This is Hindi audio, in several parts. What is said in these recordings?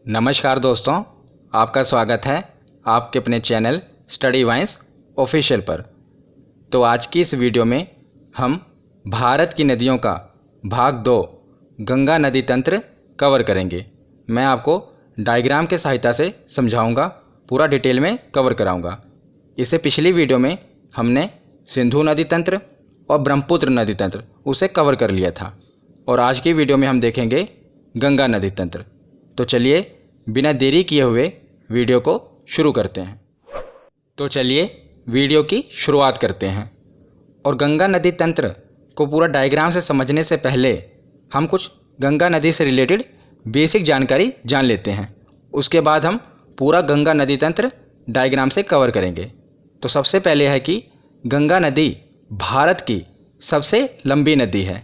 नमस्कार दोस्तों, आपका स्वागत है आपके अपने चैनल स्टडी वाइंस ऑफिशियल पर। तो आज की इस वीडियो में हम भारत की नदियों का भाग 2 गंगा नदी तंत्र कवर करेंगे। मैं आपको डायग्राम के सहायता से समझाऊंगा, पूरा डिटेल में कवर कराऊंगा। इससे पिछली वीडियो में हमने सिंधु नदी तंत्र और ब्रह्मपुत्र नदी तंत्र उसे कवर कर लिया था, और आज की वीडियो में हम देखेंगे गंगा नदी तंत्र। तो चलिए बिना देरी किए हुए वीडियो को शुरू करते हैं। तो चलिए वीडियो की शुरुआत करते हैं। और गंगा नदी तंत्र को पूरा डायग्राम से समझने से पहले हम कुछ गंगा नदी से रिलेटेड बेसिक जानकारी जान लेते हैं। उसके बाद हम पूरा गंगा नदी तंत्र डायग्राम से कवर करेंगे। तो सबसे पहले है कि गंगा नदी भारत की सबसे लंबी नदी है,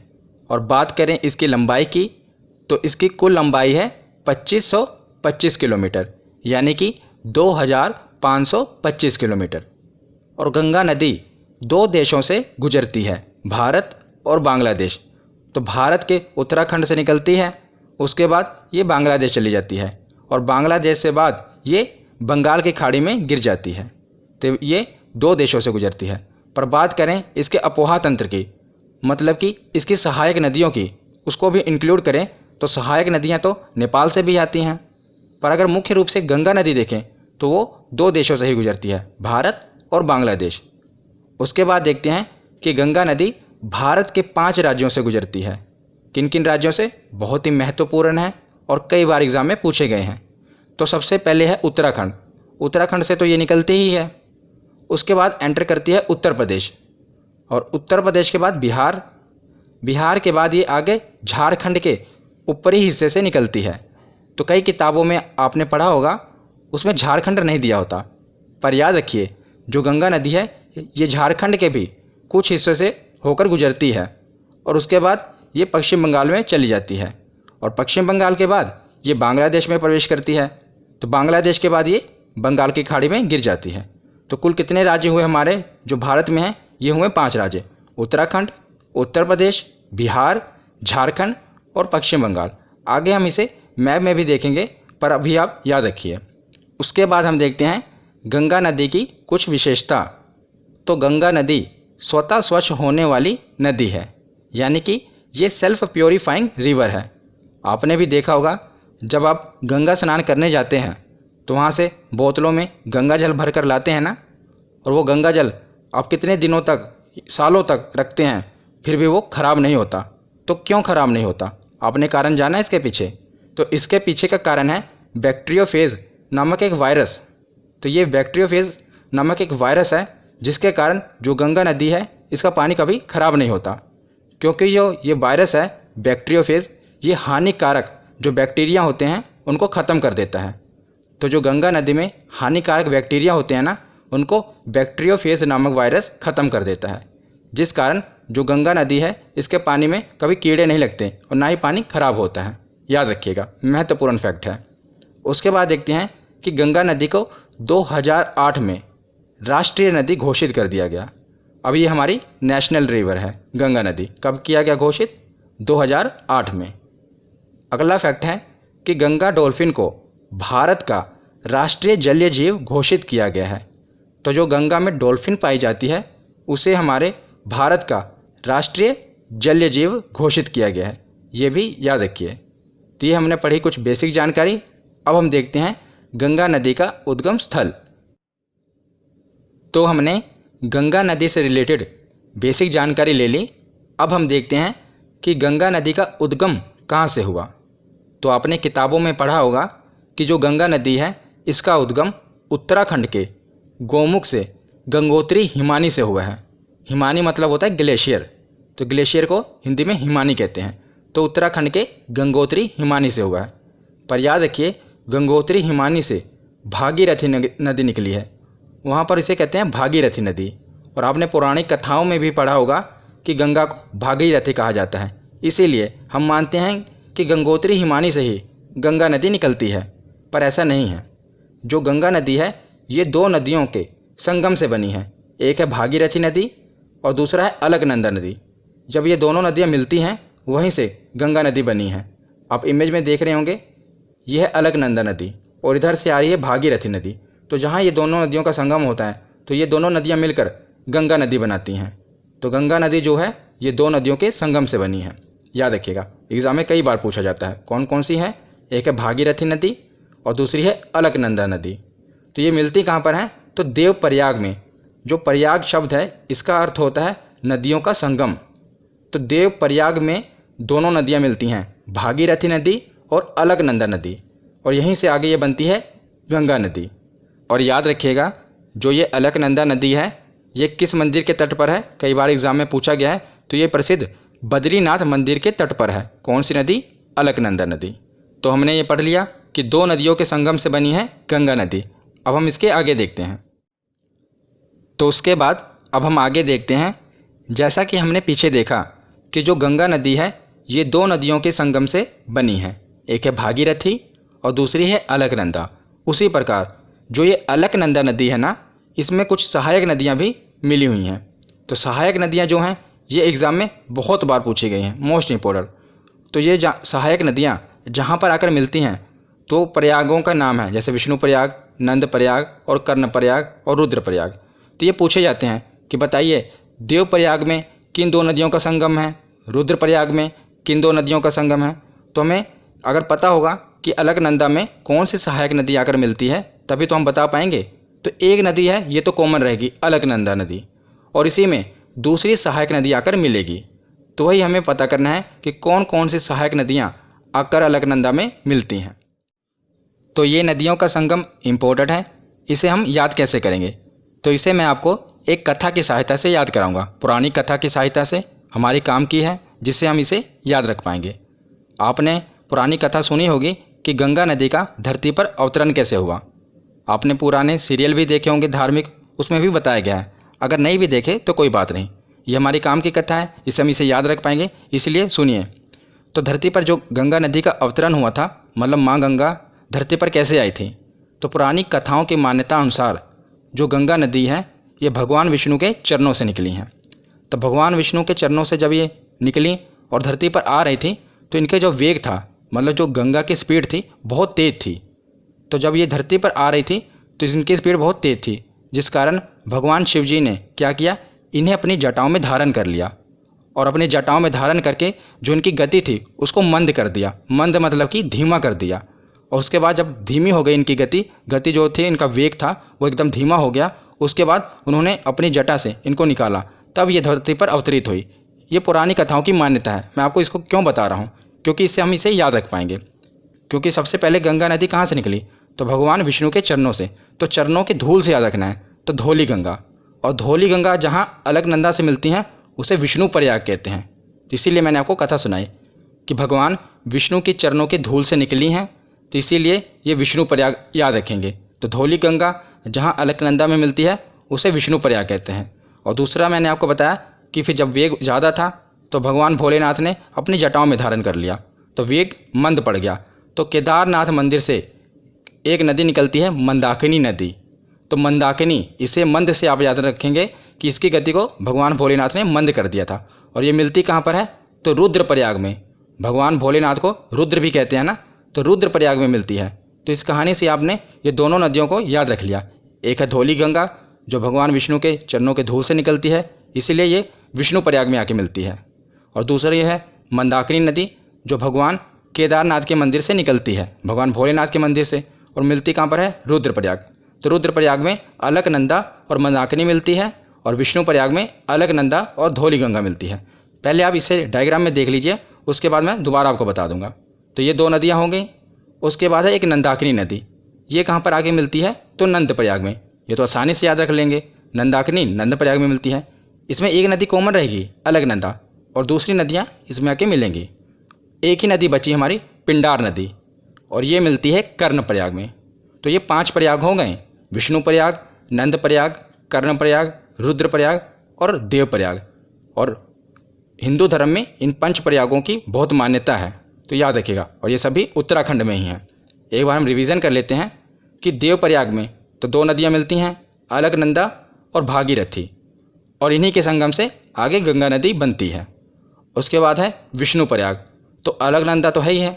और बात करें इसकी लंबाई की तो इसकी कुल लंबाई है 2525 किलोमीटर, यानी कि 2525 किलोमीटर। और गंगा नदी दो देशों से गुजरती है, भारत और बांग्लादेश। तो भारत के उत्तराखंड से निकलती है, उसके बाद ये बांग्लादेश चली जाती है, और बांग्लादेश से बाद ये बंगाल की खाड़ी में गिर जाती है। तो ये दो देशों से गुजरती है। पर बात करें इसके अपोहा तंत्र की, मतलब कि इसकी सहायक नदियों की, उसको भी इंक्लूड करें तो सहायक नदियाँ तो नेपाल से भी आती हैं। पर अगर मुख्य रूप से गंगा नदी देखें तो वो दो देशों से ही गुजरती है, भारत और बांग्लादेश। उसके बाद देखते हैं कि गंगा नदी भारत के 5 राज्यों से गुजरती है। किन किन राज्यों से? बहुत ही महत्वपूर्ण है और कई बार एग्जाम में पूछे गए हैं। तो सबसे पहले है उत्तराखंड। उत्तराखंड से तो ये निकलती ही है। उसके बाद एंटर करती है उत्तर प्रदेश, और उत्तर प्रदेश के बाद बिहार। बिहार के बाद ये आगे झारखंड के ऊपरी हिस्से से निकलती है। तो कई किताबों में आपने पढ़ा होगा, उसमें झारखंड नहीं दिया होता। पर याद रखिए, जो गंगा नदी है ये झारखंड के भी कुछ हिस्सों से होकर गुजरती है, और उसके बाद ये पश्चिम बंगाल में चली जाती है, और पश्चिम बंगाल के बाद ये बांग्लादेश में प्रवेश करती है। तो बांग्लादेश के बाद ये बंगाल की खाड़ी में गिर जाती है। तो कुल कितने राज्य हुए हमारे जो भारत में हैं? ये हुए 5 राज्य: उत्तराखंड, उत्तर प्रदेश, बिहार, झारखंड और पश्चिम बंगाल। आगे हम इसे मैप में भी देखेंगे, पर अभी आप याद रखिए। उसके बाद हम देखते हैं गंगा नदी की कुछ विशेषता। तो गंगा नदी स्वतः स्वच्छ होने वाली नदी है, यानी कि ये सेल्फ प्योरीफाइंग रिवर है। आपने भी देखा होगा, जब आप गंगा स्नान करने जाते हैं तो वहाँ से बोतलों में गंगा जल भर कर लाते हैं ना, और वो गंगा जल आप कितने दिनों तक, सालों तक रखते हैं, फिर भी वो ख़राब नहीं होता। तो क्यों ख़राब नहीं होता? आपने कारण जाना इसके पीछे? तो इसके पीछे का कारण है बैक्टीरियोफेज नामक एक वायरस। तो ये बैक्टीरियोफेज नामक एक वायरस है, जिसके कारण जो गंगा नदी है इसका पानी कभी ख़राब नहीं होता, क्योंकि ये वायरस है बैक्टीरियोफेज, ये हानिकारक जो बैक्टीरिया होते हैं उनको ख़त्म कर देता है। तो जो गंगा नदी में हानिकारक बैक्टीरिया होते हैं ना, उनको बैक्टीरियोफेज नामक वायरस ख़त्म कर देता है, जिस कारण जो गंगा नदी है इसके पानी में कभी कीड़े नहीं लगते और ना ही पानी खराब होता है। याद रखिएगा, महत्वपूर्ण फैक्ट है। उसके बाद देखते हैं कि गंगा नदी को 2008 में राष्ट्रीय नदी घोषित कर दिया गया। अब ये हमारी नेशनल रिवर है गंगा नदी। कब किया गया घोषित? 2008 में। अगला फैक्ट है कि गंगा डॉल्फिन को भारत का राष्ट्रीय जलीय जीव घोषित किया गया है। तो जो गंगा में डॉल्फिन पाई जाती है उसे हमारे भारत का राष्ट्रीय जलीय जीव घोषित किया गया है, ये भी याद रखिए। तो ये हमने पढ़ी कुछ बेसिक जानकारी। अब हम देखते हैं गंगा नदी का उद्गम स्थल। तो हमने गंगा नदी से रिलेटेड बेसिक जानकारी ले ली। अब हम देखते हैं कि गंगा नदी का उद्गम कहाँ से हुआ। तो आपने किताबों में पढ़ा होगा कि जो गंगा नदी है इसका उद्गम उत्तराखंड के गोमुख से गंगोत्री हिमानी से हुआ है। हिमानी मतलब होता है ग्लेशियर, तो ग्लेशियर को हिंदी में हिमानी कहते हैं। तो उत्तराखंड के गंगोत्री हिमानी से हुआ है। पर याद रखिए, गंगोत्री हिमानी से भागीरथी नदी निकली है, वहाँ पर इसे कहते हैं भागीरथी नदी। और आपने पौराणिक कथाओं में भी पढ़ा होगा कि गंगा को भागीरथी कहा जाता है। इसीलिए हम मानते हैं कि गंगोत्री हिमानी से ही गंगा नदी निकलती है, पर ऐसा नहीं है। जो गंगा नदी है ये 2 नदियों के संगम से बनी है। एक है भागीरथी नदी और दूसरा है अलकनंदा नदी। जब ये दोनों नदियाँ मिलती हैं वहीं से गंगा नदी बनी है। आप इमेज में देख रहे होंगे ये है अलकनंदा नदी और इधर से आ रही है भागीरथी नदी। तो जहाँ ये दोनों नदियों का संगम होता है तो ये दोनों नदियाँ मिलकर गंगा नदी बनाती हैं। तो गंगा नदी जो है ये दो नदियों के संगम से बनी है। याद रखिएगा, एग्जाम में कई बार पूछा जाता है। कौन कौन सी है? एक है भागीरथी नदी और दूसरी है अलकनंदा नदी। तो ये मिलती कहाँ पर है? तो देवप्रयाग में। जो प्रयाग शब्द है इसका अर्थ होता है नदियों का संगम। तो देवप्रयाग में दोनों नदियाँ मिलती हैं, भागीरथी नदी और अलकनंदा नदी, और यहीं से आगे ये बनती है गंगा नदी। और याद रखिएगा, जो ये अलकनंदा नदी है ये किस मंदिर के तट पर है? कई बार एग्जाम में पूछा गया है। तो ये प्रसिद्ध बद्रीनाथ मंदिर के तट पर है। कौन सी नदी? अलकनंदा नदी। तो हमने ये पढ़ लिया कि दो नदियों के संगम से बनी है गंगा नदी। अब हम इसके आगे देखते हैं। तो उसके बाद अब हम आगे देखते हैं, जैसा कि हमने पीछे देखा कि जो गंगा नदी है ये दो नदियों के संगम से बनी है, एक है भागीरथी और दूसरी है अलकनंदा। उसी प्रकार जो ये अलकनंदा नदी है ना, इसमें कुछ सहायक नदियाँ भी मिली हुई हैं। तो सहायक नदियाँ जो हैं ये एग्ज़ाम में बहुत बार पूछी गई हैं, मोस्ट इम्पोर्टेंट। तो ये सहायक नदियाँ जहाँ पर आकर मिलती हैं तो प्रयागों का नाम है, जैसे विष्णु प्रयाग, नंद प्रयाग और कर्ण प्रयाग और रुद्र प्रयाग। तो ये पूछे जाते हैं कि बताइए देव प्रयाग में किन दो नदियों का संगम है, रुद्र प्रयाग में किन दो नदियों का संगम है। तो हमें अगर पता होगा कि अलकनंदा में कौन सी सहायक नदी आकर मिलती है तभी तो हम बता पाएंगे। तो एक नदी है ये तो कॉमन रहेगी, अलकनंदा नदी, और इसी में दूसरी सहायक नदी आकर मिलेगी। तो वही हमें पता करना है कि कौन कौन सी सहायक नदियाँ आकर अलकनंदा में मिलती हैं। तो ये नदियों का संगम इम्पोर्टेंट है, इसे हम याद कैसे करेंगे? तो इसे मैं आपको एक कथा की सहायता से याद कराऊंगा, पुरानी कथा की सहायता से हमारी काम की है, जिससे हम इसे याद रख पाएंगे। आपने पुरानी कथा सुनी होगी कि गंगा नदी का धरती पर अवतरण कैसे हुआ। आपने पुराने सीरियल भी देखे होंगे धार्मिक, उसमें भी बताया गया है। अगर नहीं भी देखे तो कोई बात नहीं, ये हमारी काम की कथा है, इससे हम इसे याद रख पाएंगे, इसलिए सुनिए। तो धरती पर जो गंगा नदी का अवतरण हुआ था, मतलब माँ गंगा धरती पर कैसे आई थी। तो पुरानी कथाओं की मान्यता अनुसार जो गंगा नदी है ये भगवान विष्णु के चरणों से निकली हैं। तो भगवान विष्णु के चरणों से जब ये निकली और धरती पर आ रही थी तो इनके जो वेग था, मतलब जो गंगा की स्पीड थी, बहुत तेज़ थी। तो जब ये धरती पर आ रही थी तो इनकी स्पीड बहुत तेज़ थी, जिस कारण भगवान शिव जी ने क्या किया, इन्हें अपनी जटाओं में धारण कर लिया और अपनी जटाओं में धारण करके जो इनकी गति थी उसको मंद कर दिया। मंद मतलब कि धीमा कर दिया। और उसके बाद जब धीमी हो गई इनकी गति जो थी, इनका वेग था वो एकदम धीमा हो गया। उसके बाद उन्होंने अपनी जटा से इनको निकाला, तब ये धरती पर अवतरित हुई। ये पुरानी कथाओं की मान्यता है। मैं आपको इसको क्यों बता रहा हूँ? क्योंकि इससे हम इसे याद रख पाएंगे। क्योंकि सबसे पहले गंगा नदी कहाँ से निकली? तो भगवान विष्णु के चरणों से। तो चरणों के धूल से याद रखना है। तो धौली गंगा, और धौली गंगा जहाँ अलकनंदा से मिलती हैं उसे विष्णु प्रयाग कहते हैं। तो इसीलिए मैंने आपको कथा सुनाई कि भगवान विष्णु के चरणों के धूल से निकली हैं, तो इसीलिए ये विष्णु प्रयाग याद रखेंगे। तो धौली गंगा जहाँ अलकनंदा में मिलती है उसे विष्णु प्रयाग कहते हैं। और दूसरा मैंने आपको बताया कि फिर जब वेग ज़्यादा था तो भगवान भोलेनाथ ने अपनी जटाओं में धारण कर लिया, तो वेग मंद पड़ गया। तो केदारनाथ मंदिर से एक नदी निकलती है, मंदाकिनी नदी। तो मंदाकिनी, इसे मंद से आप याद रखेंगे कि इसकी गति को भगवान भोलेनाथ ने मंद कर दिया था। और ये मिलती कहाँ पर है? तो रुद्रप्रयाग में। भगवान भोलेनाथ को रुद्र भी कहते हैं ना, तो रुद्रप्रयाग में मिलती है। तो इस कहानी से आपने ये दोनों नदियों को याद रख लिया। एक है धौली गंगा जो भगवान विष्णु के चरणों के धूल से निकलती है, इसीलिए ये विष्णु प्रयाग में आके मिलती है। और दूसरी है मंदाकिनी नदी जो भगवान केदारनाथ के मंदिर से निकलती है, भगवान भोलेनाथ के मंदिर से, और मिलती कहाँ पर है? रुद्रप्रयाग। तो रुद्रप्रयाग में अलकनंदा और मंदाकिनी मिलती है और विष्णु प्रयाग में अलकनंदा और धौली गंगा मिलती है। पहले आप इसे डायग्राम में देख लीजिए, उसके बाद मैं दोबारा आपको बता दूंगा। तो ये दो नदियाँ हो गई। उसके बाद है एक नंदाकिनी नदी। ये कहाँ पर आगे मिलती है? तो नंद प्रयाग में। ये तो आसानी से याद रख लेंगे, नंदाकिनी नंद प्रयाग में मिलती है। इसमें एक नदी कॉमन रहेगी अलकनंदा, और दूसरी नदियाँ इसमें आके मिलेंगी। एक ही नदी बची हमारी, पिंडार नदी, और ये मिलती है कर्ण प्रयाग में। तो ये 5 प्रयाग हो गए, विष्णु प्रयाग, नंद प्रयाग, कर्ण प्रयाग, रुद्र प्रयाग और देव प्रयाग। और हिंदू धर्म में इन 5 प्रयागों की बहुत मान्यता है, तो याद रखिएगा। और ये सभी उत्तराखंड में ही हैं। एक बार हम रिवीजन कर लेते हैं कि देव प्रयाग में तो 2 नदियाँ मिलती हैं, अलकनंदा और भागीरथी, और इन्हीं के संगम से आगे गंगा नदी बनती है। उसके बाद है विष्णु प्रयाग। तो अलकनंदा तो है ही है,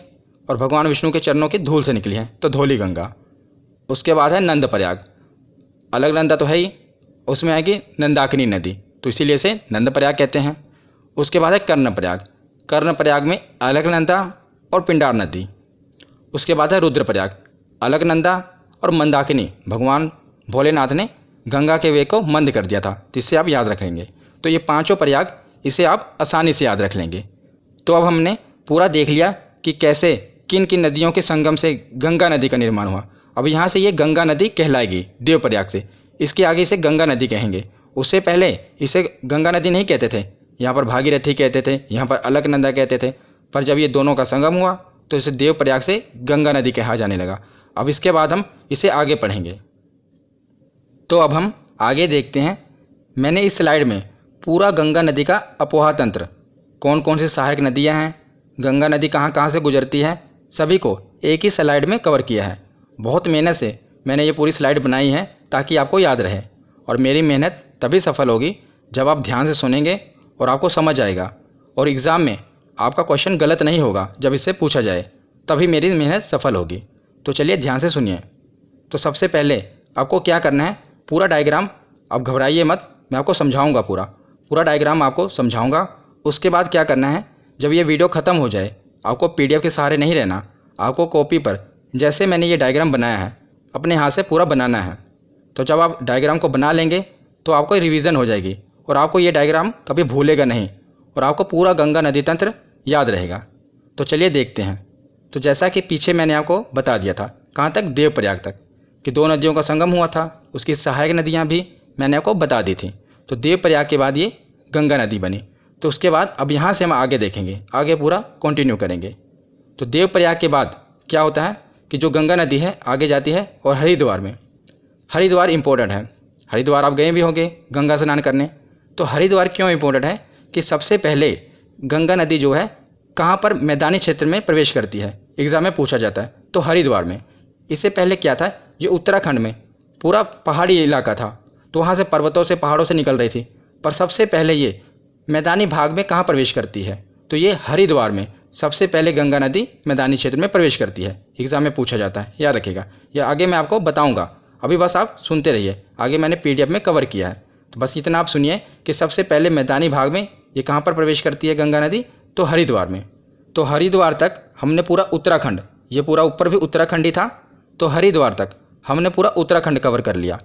और भगवान विष्णु के चरणों की धूल से निकली है, तो धौली गंगा। उसके बाद है नंदप्रयाग, अलकनंदा तो है ही, उसमें आएगी नंदाकिनी नदी, तो इसीलिए इसे नंदप्रयाग कहते हैं। उसके बाद है कर्णप्रयाग, कर्णप्रयाग में अलकनंदा और पिंडार नदी। उसके बाद है रुद्रप्रयाग, अलकनंदा और मंदाकिनी, भगवान भोलेनाथ ने गंगा के वेग को मंद कर दिया था, जिससे आप याद रख लेंगे। तो ये पांचों प्रयाग, इसे आप आसानी से याद रख लेंगे। तो अब हमने पूरा देख लिया कि कैसे किन किन नदियों के संगम से गंगा नदी का निर्माण हुआ। अब यहाँ से ये गंगा नदी कहलाएगी देवप्रयाग से, इसके आगे इसे गंगा नदी कहेंगे। उससे पहले इसे गंगा नदी नहीं कहते थे, यहाँ पर भागीरथी कहते थे, यहाँ पर अलकनंदा कहते थे। पर जब ये दोनों का संगम हुआ तो इसे देवप्रयाग से गंगा नदी कहा जाने लगा। अब इसके बाद हम इसे आगे पढ़ेंगे। तो अब हम आगे देखते हैं। मैंने इस स्लाइड में पूरा गंगा नदी का अपोहा तंत्र, कौन कौन सी सहायक नदियाँ हैं, गंगा नदी कहाँ कहाँ से गुजरती है, सभी को एक ही स्लाइड में कवर किया है। बहुत मेहनत से मैंने ये पूरी स्लाइड बनाई है ताकि आपको याद रहे, और मेरी मेहनत तभी सफल होगी जब आप ध्यान से सुनेंगे और आपको समझ आएगा, और एग्ज़ाम में आपका क्वेश्चन गलत नहीं होगा जब इससे पूछा जाए, तभी मेरी मेहनत सफल होगी। तो चलिए ध्यान से सुनिए। तो सबसे पहले आपको क्या करना है, पूरा डायग्राम, आप घबराइए मत, मैं आपको समझाऊंगा, पूरा डायग्राम आपको समझाऊंगा। उसके बाद क्या करना है, जब ये वीडियो ख़त्म हो जाए, आपको पीडीएफ के सहारे नहीं रहना, आपको कॉपी पर जैसे मैंने ये डायग्राम बनाया है अपने हाथ से पूरा बनाना है। तो जब आप डायग्राम को बना लेंगे तो आपको रिवीजन हो जाएगी और आपको ये डायग्राम कभी भूलेगा नहीं, और आपको पूरा गंगा नदी तंत्र याद रहेगा। तो चलिए देखते हैं। तो जैसा कि पीछे मैंने आपको बता दिया था, कहाँ तक, देवप्रयाग तक, कि दो नदियों का संगम हुआ था, उसकी सहायक नदियाँ भी मैंने आपको बता दी थी। तो देवप्रयाग के बाद ये गंगा नदी बनी। तो उसके बाद अब यहाँ से हम आगे देखेंगे, आगे पूरा कंटिन्यू करेंगे। तो देवप्रयाग के बाद क्या होता है कि जो गंगा नदी है आगे जाती है और हरिद्वार में, हरिद्वार इम्पोर्टेंट है। हरिद्वार आप गए भी होंगे गंगा स्नान करने। तो हरिद्वार क्यों इम्पोर्टेंट है कि सबसे पहले गंगा नदी जो है कहाँ पर मैदानी क्षेत्र में प्रवेश करती है, एग्ज़ाम में पूछा जाता है, तो हरिद्वार में। इससे पहले क्या था, ये उत्तराखंड में पूरा पहाड़ी इलाका था, तो वहाँ से पर्वतों से, पहाड़ों से निकल रही थी। पर सबसे पहले ये मैदानी भाग में कहाँ प्रवेश करती है, तो ये हरिद्वार में सबसे पहले गंगा नदी मैदानी क्षेत्र में प्रवेश करती है। एग्जाम में पूछा जाता है, याद रखिएगा। यह आगे मैं आपको बताऊंगा, अभी बस आप सुनते रहिए, आगे मैंने पीडीएफ में कवर किया है। तो बस इतना आप सुनिए कि सबसे पहले मैदानी भाग में ये कहाँ पर प्रवेश करती है गंगा नदी, तो हरिद्वार में। तो हरिद्वार तक हमने पूरा उत्तराखंड, ये पूरा ऊपर भी उत्तराखंड ही था, तो हरिद्वार तक हमने पूरा उत्तराखंड कवर कर लिया।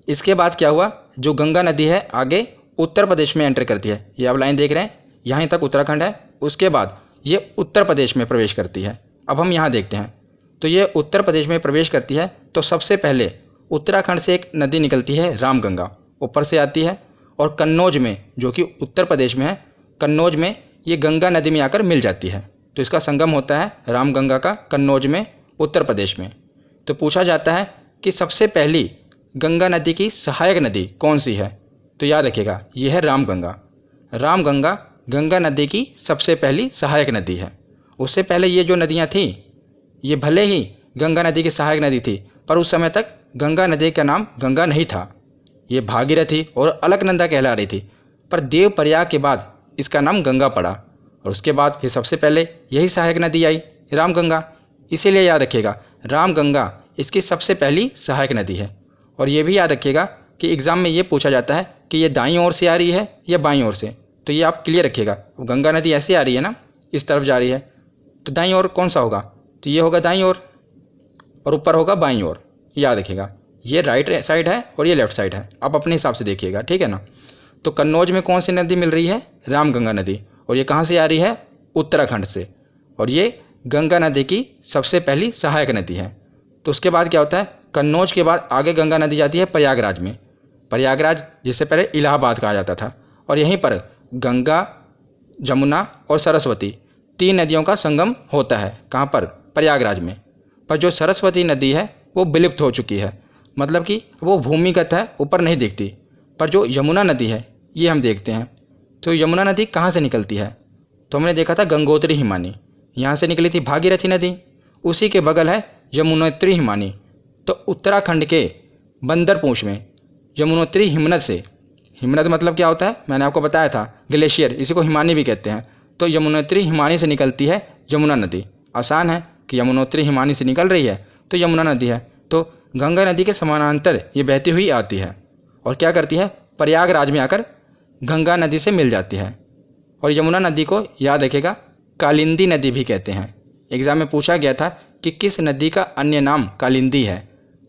इसके बाद क्या हुआ, जो गंगा नदी है आगे उत्तर प्रदेश में एंटर करती है, ये आप लाइन देख रहे हैं, यहाँ तक उत्तराखंड है। उसके बाद ये उत्तर प्रदेश में प्रवेश करती है। अब हम यहाँ देखते हैं, तो ये उत्तर प्रदेश में प्रवेश करती है। तो सबसे पहले उत्तराखंड से एक नदी निकलती है रामगंगा, ऊपर से आती है, और कन्नौज में, जो कि उत्तर प्रदेश में है, कन्नौज में ये गंगा नदी में आकर मिल जाती है। तो इसका संगम होता है रामगंगा का कन्नौज में, उत्तर प्रदेश में। तो पूछा जाता है कि सबसे पहली गंगा नदी की सहायक नदी कौन सी है, तो याद रखिएगा ये है रामगंगा। रामगंगा गंगा नदी की सबसे पहली सहायक नदी है। उससे पहले ये जो नदियाँ थी, ये भले ही गंगा नदी की सहायक नदी थी, पर उस समय तक गंगा नदी का नाम गंगा नहीं था, ये भागीरथी और अलकनंदा कहला रही थी। पर देवप्रयाग के बाद इसका नाम गंगा पड़ा, और उसके बाद फिर सबसे पहले यही सहायक नदी आई, रामगंगा। इसीलिए याद रखिएगा रामगंगा इसकी सबसे पहली सहायक नदी है। और ये भी याद रखिएगा कि एग्ज़ाम में ये पूछा जाता है कि ये दाईं ओर से आ रही है या बाईं ओर से, तो ये आप क्लियर रखिएगा। गंगा नदी ऐसे आ रही है ना, इस तरफ जा रही है, तो दाईं ओर कौन सा होगा, तो ये होगा दाईं ओर, और ऊपर होगा बाईं ओर। याद रखिएगा ये राइट साइड है और ये लेफ्ट साइड है, आप अपने हिसाब से देखिएगा, ठीक है ना। तो कन्नौज में कौन सी नदी मिल रही है, रामगंगा नदी, और ये कहाँ से आ रही है, उत्तराखंड से, और ये गंगा नदी की सबसे पहली सहायक नदी है। तो उसके बाद क्या होता है, कन्नौज के बाद आगे गंगा नदी जाती है प्रयागराज में। प्रयागराज जिससे पहले इलाहाबाद कहा जाता था, और यहीं पर गंगा, जमुना और सरस्वती तीन नदियों का संगम होता है। कहाँ पर, प्रयागराज में। पर जो सरस्वती नदी है वो विलुप्त हो चुकी है, मतलब कि वो भूमिगत है, ऊपर नहीं दिखती। पर जो यमुना नदी है ये हम देखते हैं। तो यमुना नदी कहाँ से निकलती है, तो हमने देखा था गंगोत्री हिमानी, यहाँ से निकली थी भागीरथी नदी, उसी के बगल है यमुनोत्री हिमानी। तो उत्तराखंड के बंदरपूंछ में यमुनोत्री हिमनद से, हिमनद मतलब क्या होता है, मैंने आपको बताया था, ग्लेशियर, इसी को हिमानी भी कहते हैं। तो यमुनोत्री हिमानी से निकलती है यमुना नदी। आसान है, कि यमुनोत्री हिमानी से निकल रही है तो यमुना नदी है। तो गंगा नदी के समानांतर ये बहती हुई आती है और क्या करती है, प्रयागराज में आकर गंगा नदी से मिल जाती है। और यमुना नदी को याद रखेगा कालिंदी नदी भी कहते हैं। एग्जाम में पूछा गया था कि किस नदी का अन्य नाम कालिंदी है,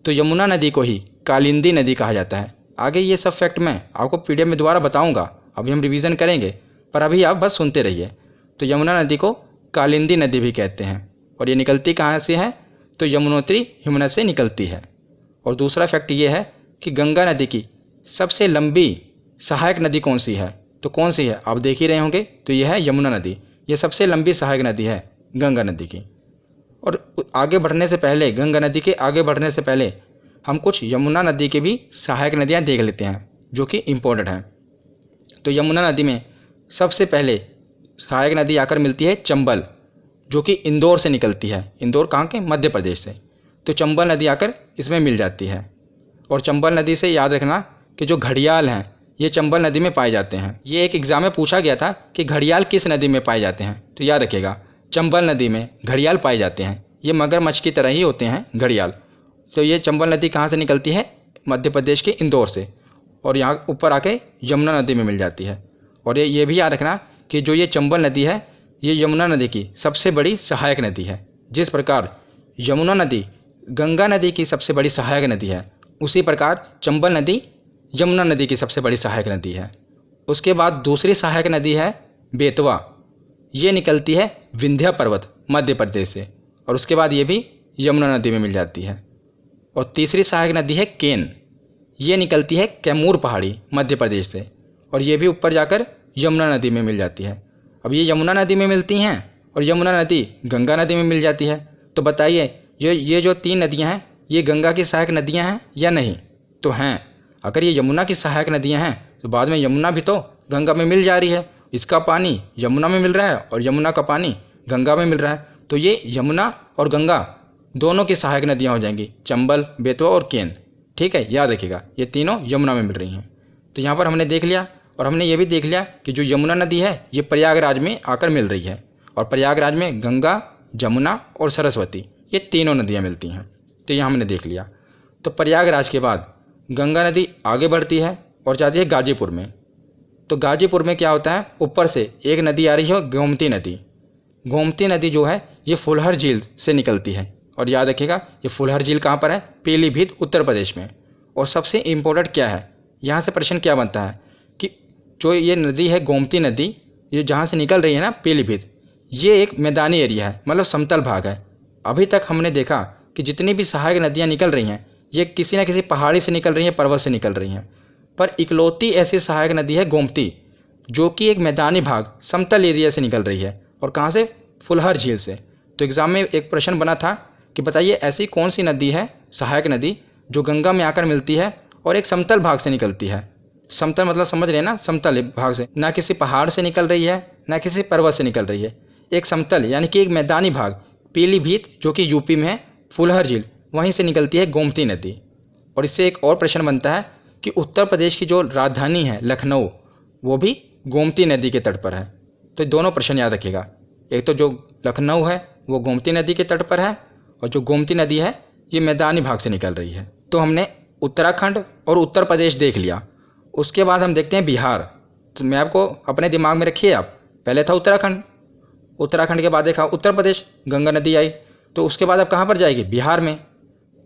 तो यमुना नदी को ही कालिंदी नदी कहा जाता है। आगे ये सब फैक्ट मैं आपको पीडीएफ में दोबारा बताऊंगा, अभी हम रिवीजन करेंगे, पर अभी आप बस सुनते रहिए। तो यमुना नदी को कालिंदी नदी भी कहते हैं और ये निकलती कहाँ से है, तो यमुनोत्री हिमनद से निकलती है। और दूसरा फैक्ट ये है कि गंगा नदी की सबसे लंबी सहायक नदी कौन सी है, तो कौन सी है आप देख ही रहे होंगे, तो यह है यमुना नदी। ये सबसे लंबी सहायक नदी है गंगा नदी की। और आगे बढ़ने से पहले, गंगा नदी के आगे बढ़ने से पहले हम कुछ यमुना नदी की भी सहायक नदियाँ देख लेते हैं जो कि इम्पोर्टेंट हैं। तो यमुना नदी में सबसे पहले सहायक नदी आकर मिलती है चंबल, जो कि इंदौर से निकलती है। इंदौर कहाँ के, मध्य प्रदेश से। तो चंबल नदी आकर इसमें मिल जाती है। और चंबल नदी से याद रखना कि जो घड़ियाल हैं ये चंबल नदी में पाए जाते हैं। ये एक एग्जाम में पूछा गया था कि घड़ियाल किस नदी में पाए जाते हैं, तो याद रखिएगा चंबल नदी में घड़ियाल पाए जाते हैं। ये मगरमच्छ की तरह ही होते हैं घड़ियाल। तो ये चंबल नदी कहाँ से निकलती है, मध्य प्रदेश के इंदौर से, और यहाँ ऊपर आके यमुना नदी में मिल जाती है। और ये भी याद रखना कि जो ये चंबल नदी है ये यमुना नदी की सबसे बड़ी सहायक नदी है। जिस प्रकार यमुना नदी गंगा नदी की सबसे बड़ी सहायक नदी है, उसी प्रकार चंबल नदी यमुना नदी की सबसे बड़ी सहायक नदी है। उसके बाद दूसरी सहायक नदी है बेतवा। ये निकलती है विंध्या पर्वत मध्य प्रदेश से, और उसके बाद ये भी यमुना नदी में मिल जाती है। और तीसरी सहायक नदी है केन। ये निकलती है कैमूर पहाड़ी मध्य प्रदेश से, और ये भी ऊपर जाकर यमुना नदी में मिल जाती है। अब ये यमुना नदी में मिलती हैं और यमुना नदी गंगा नदी में मिल जाती है। तो बताइए ये जो तीन नदियां हैं ये गंगा की सहायक नदियां हैं या नहीं, तो हैं। अगर ये यमुना की सहायक नदियां हैं तो बाद में यमुना भी तो गंगा में मिल जा रही है। इसका पानी यमुना में मिल रहा है और यमुना का पानी गंगा में मिल रहा है, तो ये यमुना और गंगा दोनों की सहायक नदियाँ हो जाएंगी, चंबल, बेतवा और केन। ठीक है, याद रखिएगा ये तीनों यमुना में मिल रही हैं। तो यहाँ पर हमने देख लिया, और हमने ये भी देख लिया कि जो यमुना नदी है ये प्रयागराज में आकर मिल रही है, और प्रयागराज में गंगा, जमुना और सरस्वती ये तीनों नदियाँ मिलती हैं। तो ये हमने देख लिया। तो प्रयागराज के बाद गंगा नदी आगे बढ़ती है और जाती है गाजीपुर में। तो गाजीपुर में क्या होता है, ऊपर से एक नदी आ रही है गोमती नदी। गोमती नदी जो है ये फुलहर झील से निकलती है, और याद रखिएगा ये फुलहर झील कहाँ पर है, पीलीभीत उत्तर प्रदेश में। और सबसे इम्पोर्टेंट क्या है, यहाँ से प्रश्न क्या बनता है कि जो ये नदी है गोमती नदी, ये जहाँ से निकल रही है ना पीलीभीत, ये एक मैदानी एरिया है, मतलब समतल भाग है। अभी तक हमने देखा कि जितनी भी सहायक नदियाँ निकल रही हैं ये किसी न किसी पहाड़ी से निकल रही हैं, पर्वत से निकल रही हैं, पर इकलौती ऐसी सहायक नदी है गोमती जो कि एक मैदानी भाग समतल एरिया से निकल रही है। और कहाँ से, फुलहर झील से। तो एग्जाम में एक प्रश्न बना था कि बताइए ऐसी कौन सी नदी है सहायक नदी जो गंगा में आकर मिलती है और एक समतल भाग से निकलती है। समतल मतलब समझ रहे हैं ना, समतल भाग से, ना किसी पहाड़ से निकल रही है ना किसी पर्वत से निकल रही है, एक समतल यानी कि एक मैदानी भाग। पीलीभीत जो कि यूपी में है, फुलहर झील वहीं से निकलती है गोमती नदी। और इससे एक और प्रश्न बनता है कि उत्तर प्रदेश की जो राजधानी है लखनऊ, वो भी गोमती नदी के तट पर है। तो दोनों प्रश्न याद रखिएगा, एक तो जो लखनऊ है वो गोमती नदी के तट पर है, और जो गोमती नदी है ये मैदानी भाग से निकल रही है। तो हमने उत्तराखंड और उत्तर प्रदेश देख लिया। उसके बाद हम देखते हैं बिहार। तो मैं आपको अपने दिमाग में रखिए, आप पहले था उत्तराखंड, उत्तराखंड के बाद देखा उत्तर प्रदेश, गंगा नदी आई, तो उसके बाद अब कहाँ पर जाएगी, बिहार में।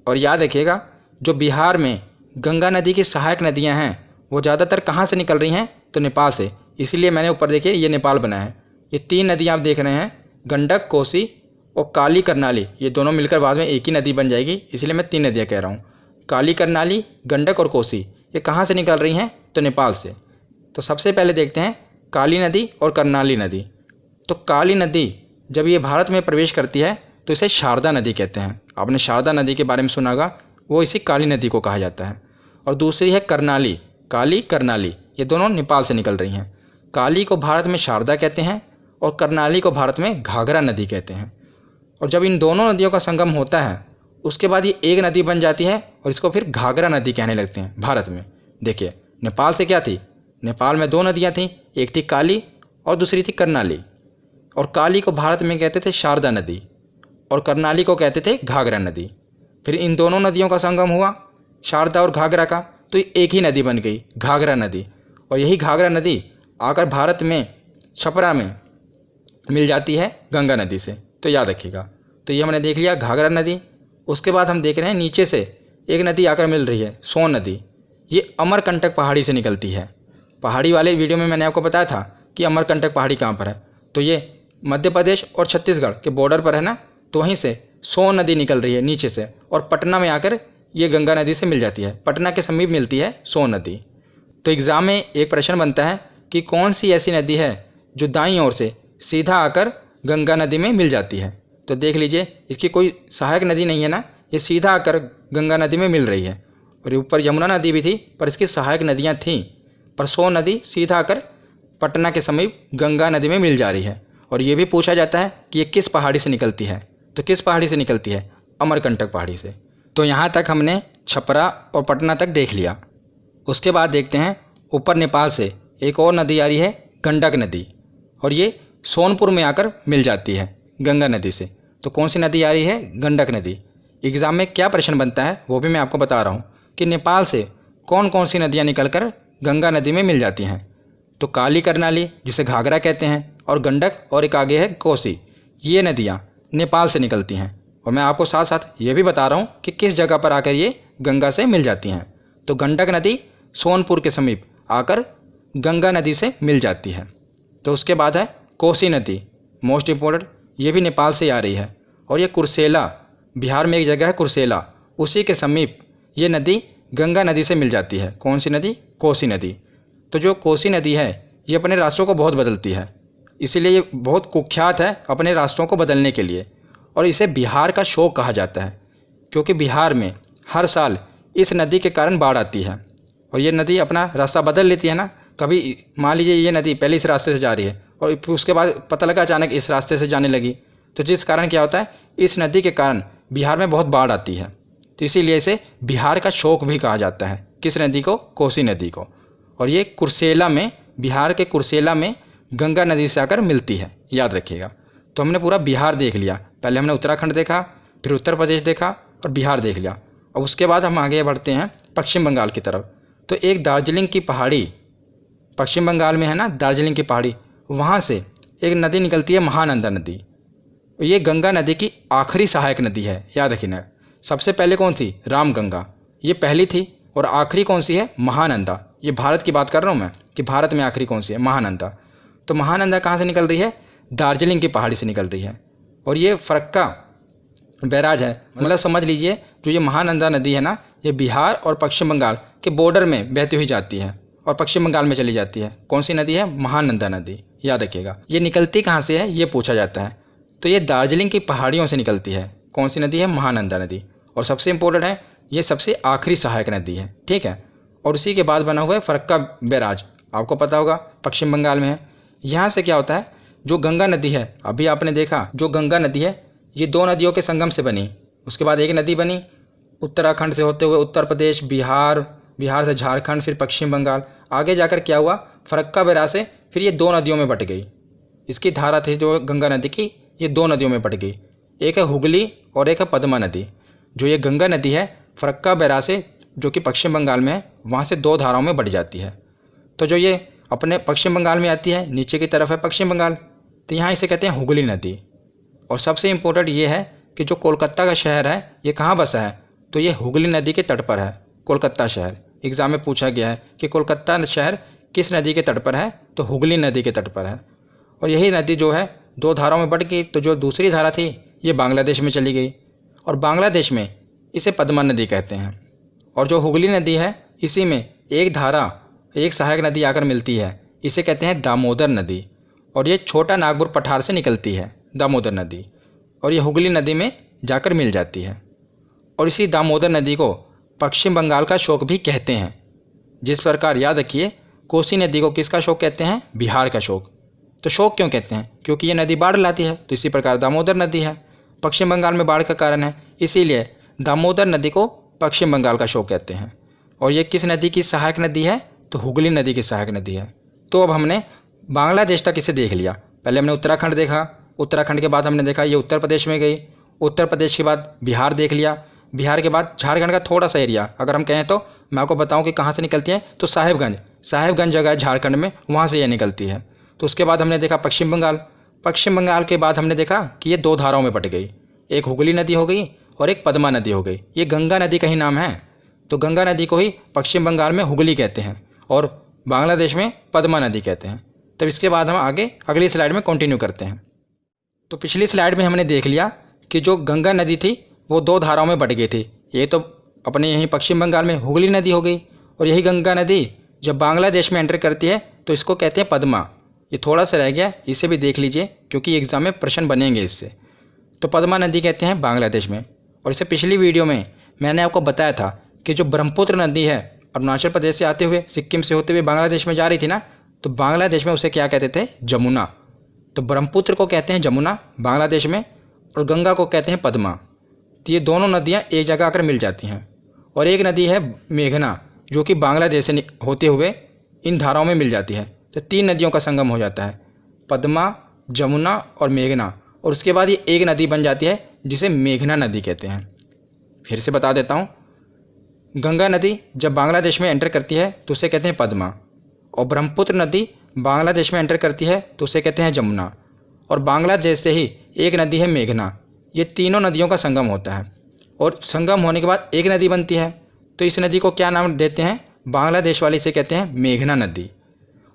और याद रखिएगा जो बिहार में गंगा नदी की सहायक नदियाँ हैं वो ज़्यादातर कहाँ से निकल रही हैं, तो नेपाल से। इसीलिए मैंने ऊपर देखिए ये नेपाल बना है। ये तीन नदियाँ आप देख रहे हैं, गंडक, कोसी और काली करनाली, ये दोनों मिलकर बाद में एक ही नदी बन जाएगी, इसलिए मैं तीन नदियाँ कह रहा हूँ। काली करनाली, गंडक और कोसी ये कहाँ से निकल रही हैं, तो नेपाल से। तो सबसे पहले देखते हैं काली नदी और करनाली नदी। तो काली नदी जब ये भारत में प्रवेश करती है तो इसे शारदा नदी कहते हैं। आपने शारदा नदी के बारे में सुना होगा, वो इसी काली नदी को कहा जाता है। और दूसरी है करनाली, काली करनाली, ये दोनों नेपाल से निकल रही हैं। काली को भारत में शारदा कहते हैं और करनाली को भारत में घाघरा नदी कहते हैं। और जब इन दोनों नदियों का संगम होता है उसके बाद ये एक नदी बन जाती है और इसको फिर घाघरा नदी कहने लगते हैं भारत में। देखिए नेपाल से क्या थी, नेपाल में दो नदियाँ थीं, एक थी काली और दूसरी थी करनाली। और काली को भारत में कहते थे शारदा नदी और कर्नाली को कहते थे घाघरा नदी। फिर इन दोनों नदियों का संगम हुआ, शारदा और घाघरा का, तो एक ही नदी बन गई, घाघरा नदी। और यही घाघरा नदी आकर भारत में छपरा में मिल जाती है गंगा नदी से, तो याद रखिएगा। तो ये हमने देख लिया घाघरा नदी। उसके बाद हम देख रहे हैं नीचे से एक नदी आकर मिल रही है, सोन नदी। ये अमरकंटक पहाड़ी से निकलती है। पहाड़ी वाले वीडियो में मैंने आपको बताया था कि अमरकंटक पहाड़ी कहाँ पर है, तो ये मध्य प्रदेश और छत्तीसगढ़ के बॉर्डर पर है ना, तो वहीं से सोन नदी निकल रही है नीचे से, और पटना में आकर ये गंगा नदी से मिल जाती है। पटना के समीप मिलती है सोन नदी। तो एग्ज़ाम में एक प्रश्न बनता है कि कौन सी ऐसी नदी है जो दाईं ओर से सीधा आकर गंगा नदी में मिल जाती है। तो देख लीजिए, इसकी कोई सहायक नदी नहीं है ना, ये सीधा आकर गंगा नदी में मिल रही है। और ऊपर यमुना नदी भी थी, पर इसकी सहायक नदियाँ थीं, पर सोन नदी सीधा आकर पटना के समीप गंगा नदी में मिल जा रही है। और ये भी पूछा जाता है कि ये किस पहाड़ी से निकलती है, तो किस पहाड़ी से निकलती है? अमरकंटक पहाड़ी से। तो यहाँ तक हमने छपरा और पटना तक देख लिया। उसके बाद देखते हैं ऊपर नेपाल से एक और नदी आ रही है, गंडक नदी, और ये सोनपुर में आकर मिल जाती है गंगा नदी से। तो कौन सी नदी आ रही है? गंडक नदी। एग्ज़ाम में क्या प्रश्न बनता है वो भी मैं आपको बता रहा हूँ कि नेपाल से कौन कौन सी नदियाँ निकलकर गंगा नदी में मिल जाती हैं। तो काली करनाली, जिसे घाघरा कहते हैं, और गंडक, और एक आगे है कोसी। ये नदियाँ नेपाल से निकलती हैं। और मैं आपको साथ साथ ये भी बता रहा हूँ कि किस जगह पर आकर ये गंगा से मिल जाती हैं। तो गंडक नदी सोनपुर के समीप आकर गंगा नदी से मिल जाती है। तो उसके बाद है कोसी नदी, मोस्ट इम्पोर्टेंट, ये भी नेपाल से आ रही है। और ये कुर्सेला, बिहार में एक जगह है कुर्सेला, उसी के समीप ये नदी गंगा नदी से मिल जाती है। कौन सी नदी? कोसी नदी। तो जो कोसी नदी है ये अपने रास्तों को बहुत बदलती है, इसीलिए ये बहुत कुख्यात है अपने रास्तों को बदलने के लिए। और इसे बिहार का शोक कहा जाता है, क्योंकि बिहार में हर साल इस नदी के कारण बाढ़ आती है। और ये नदी अपना रास्ता बदल लेती है ना, कभी मान लीजिए ये नदी पहले इस रास्ते से जा रही है और फिर उसके बाद पता लगा अचानक इस रास्ते से जाने लगी, तो जिस कारण क्या होता है, इस नदी के कारण बिहार में बहुत बाढ़ आती है। तो इसीलिए इसे बिहार का शोक भी कहा जाता है। किस नदी को? कोसी नदी को। और ये कुर्सेला में, बिहार के कुर्सेला में गंगा नदी से आकर मिलती है, याद रखिएगा। तो हमने पूरा बिहार देख लिया। पहले हमने उत्तराखंड देखा, फिर उत्तर प्रदेश देखा और बिहार देख लिया। और उसके बाद हम आगे बढ़ते हैं पश्चिम बंगाल की तरफ। तो एक दार्जिलिंग की पहाड़ी, पश्चिम बंगाल में है ना दार्जिलिंग की पहाड़ी, वहाँ से एक नदी निकलती है, महानंदा नदी। ये गंगा नदी की आखिरी सहायक नदी है, याद रखिएगा। सबसे पहले कौन थी? रामगंगा, ये पहली थी। और आखिरी कौन सी है? महानंदा। ये भारत की बात कर रहा हूँ मैं कि भारत में आखिरी कौन सी है? महानंदा। तो महानंदा कहाँ से निकल रही है? दार्जिलिंग की पहाड़ी से निकल रही है। और ये फरक्का बैराज है, मतलब समझ लीजिए जो ये महानंदा नदी है ना, ये बिहार और पश्चिम बंगाल के बॉर्डर में बहती हुई जाती है और पश्चिम बंगाल में चली जाती है। कौन सी नदी है? महानंदा नदी, याद रखिएगा। ये निकलती कहाँ से है ये पूछा जाता है, तो ये दार्जिलिंग की पहाड़ियों से निकलती है। कौन सी नदी है? महानंदा नदी। और सबसे इंपॉर्टेंट है, ये सबसे आखिरी सहायक नदी है, ठीक है। और उसी के बाद बना हुआ है फरक्का बैराज, आपको पता होगा पश्चिम बंगाल में है। यहाँ से क्या होता है, जो गंगा नदी है, अभी आपने देखा जो गंगा नदी है ये दो नदियों के संगम से बनी, उसके बाद एक नदी बनी उत्तराखंड से होते हुए उत्तर प्रदेश, बिहार, बिहार से झारखंड, फिर पश्चिम बंगाल, आगे जाकर क्या हुआ, फरक्का बैराज से फिर ये दो नदियों में बट गई। इसकी धारा थी जो गंगा नदी की, ये दो नदियों में बट गई, एक है हुगली और एक है पद्मा नदी। जो ये गंगा नदी है फरक्का बैराज से, जो कि पश्चिम बंगाल में है, वहाँ से दो धाराओं में बढ़ जाती है। तो जो ये अपने पश्चिम बंगाल में आती है, नीचे की तरफ है पश्चिम बंगाल, तो यहाँ इसे कहते हैं हुगली नदी। और सबसे इम्पोर्टेंट ये है कि जो कोलकाता का शहर है ये कहाँ बसा है, तो ये हुगली नदी के तट पर है कोलकाता शहर। एग्जाम में पूछा गया है कि कोलकाता शहर किस नदी के तट पर है, तो हुगली नदी के तट पर है। और यही नदी जो है दो धाराओं में बढ़ गई, तो जो दूसरी धारा थी ये बांग्लादेश में चली गई, और बांग्लादेश में इसे पद्मा नदी कहते हैं। और जो हुगली नदी है इसी में एक धारा, एक सहायक नदी आकर मिलती है, इसे कहते हैं दामोदर नदी। और ये छोटा नागपुर पठार से निकलती है दामोदर नदी, और ये हुगली नदी में जाकर मिल जाती है। और इसी दामोदर नदी को पश्चिम बंगाल का शोक भी कहते हैं। जिस प्रकार याद रखिए, कोसी नदी को किसका शोक कहते हैं? बिहार का शोक। तो शोक क्यों कहते हैं? क्योंकि ये नदी बाढ़ लाती है। तो इसी प्रकार दामोदर नदी है, पश्चिम बंगाल में बाढ़ का कारण है, इसीलिए दामोदर नदी को पश्चिम बंगाल का शोक कहते हैं। और ये किस नदी की सहायक नदी है? तो हुगली नदी की सहायक नदी है। तो अब हमने बांग्लादेश तक इसे देख लिया। पहले हमने उत्तराखंड देखा, उत्तराखंड के बाद हमने देखा ये उत्तर प्रदेश में गई, उत्तर प्रदेश के बाद बिहार देख लिया, बिहार के बाद झारखंड का थोड़ा सा एरिया अगर हम कहें तो मैं आपको बताऊं कि कहाँ से निकलती है, तो साहेबगंज जगह है झारखंड में, वहाँ से ये निकलती है। तो उसके बाद हमने देखा पश्चिम बंगाल, पश्चिम बंगाल के बाद हमने देखा कि ये दो धाराओं में बट गई, एक हुगली नदी हो गई और एक पद्मा नदी हो गई। ये गंगा नदी का ही नाम है, तो गंगा नदी को ही पश्चिम बंगाल में हुगली कहते हैं और बांग्लादेश में पद्मा नदी कहते हैं। तब इसके बाद हम आगे अगली स्लाइड में कंटिन्यू करते हैं। तो पिछली स्लाइड में हमने देख लिया कि जो गंगा नदी थी वो दो धाराओं में बट गई थी। ये तो अपने यहीं पश्चिम बंगाल में हुगली नदी हो गई और यही गंगा नदी जब बांग्लादेश में एंटर करती है तो इसको कहते हैं पद्मा। ये थोड़ा सा रह गया, इसे भी देख लीजिए क्योंकि एग्जाम में प्रश्न बनेंगे इससे। तो पद्मा नदी कहते हैं बांग्लादेश में। और इससे पिछली वीडियो में मैंने आपको बताया था कि जो ब्रह्मपुत्र नदी है अरुणाचल प्रदेश से आते हुए सिक्किम से होते हुए बांग्लादेश में जा रही थी ना, तो बांग्लादेश में उसे क्या कहते थे, जमुना। तो ब्रह्मपुत्र को कहते हैं जमुना बांग्लादेश में और गंगा को कहते हैं पद्मा। तो ये दोनों नदियाँ एक जगह आकर मिल जाती हैं। और एक नदी है मेघना जो कि बांग्लादेश से होते हुए इन धाराओं में मिल जाती है। तो तीन नदियों का संगम हो जाता है, पद्मा, जमुना और मेघना। और उसके बाद ये एक नदी बन जाती है जिसे मेघना नदी कहते हैं। फिर से बता देता हूँ, गंगा नदी जब बांग्लादेश में एंटर करती है तो उसे कहते हैं पद्मा और ब्रह्मपुत्र नदी बांग्लादेश में एंटर करती है तो उसे कहते हैं जमुना और बांग्लादेश से ही एक नदी है मेघना। ये तीनों नदियों का संगम होता है और संगम होने के बाद एक नदी बनती है। तो इस नदी को क्या नाम देते हैं, बांग्लादेश वाली से कहते हैं मेघना नदी।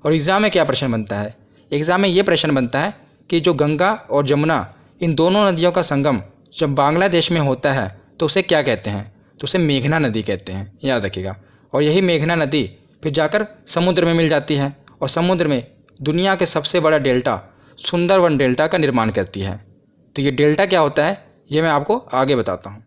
और एग्ज़ाम में क्या प्रश्न बनता है, एग्ज़ाम में ये प्रश्न बनता है कि जो गंगा और जमुना इन दोनों नदियों का संगम जब बांग्लादेश में होता है तो उसे क्या कहते हैं, तो उसे मेघना नदी कहते हैं, याद रखिएगा। और यही मेघना नदी फिर जाकर समुद्र में मिल जाती है और समुद्र में दुनिया के सबसे बड़ा डेल्टा सुंदरवन डेल्टा का निर्माण करती है। तो ये डेल्टा क्या होता है ये मैं आपको आगे बताता हूँ।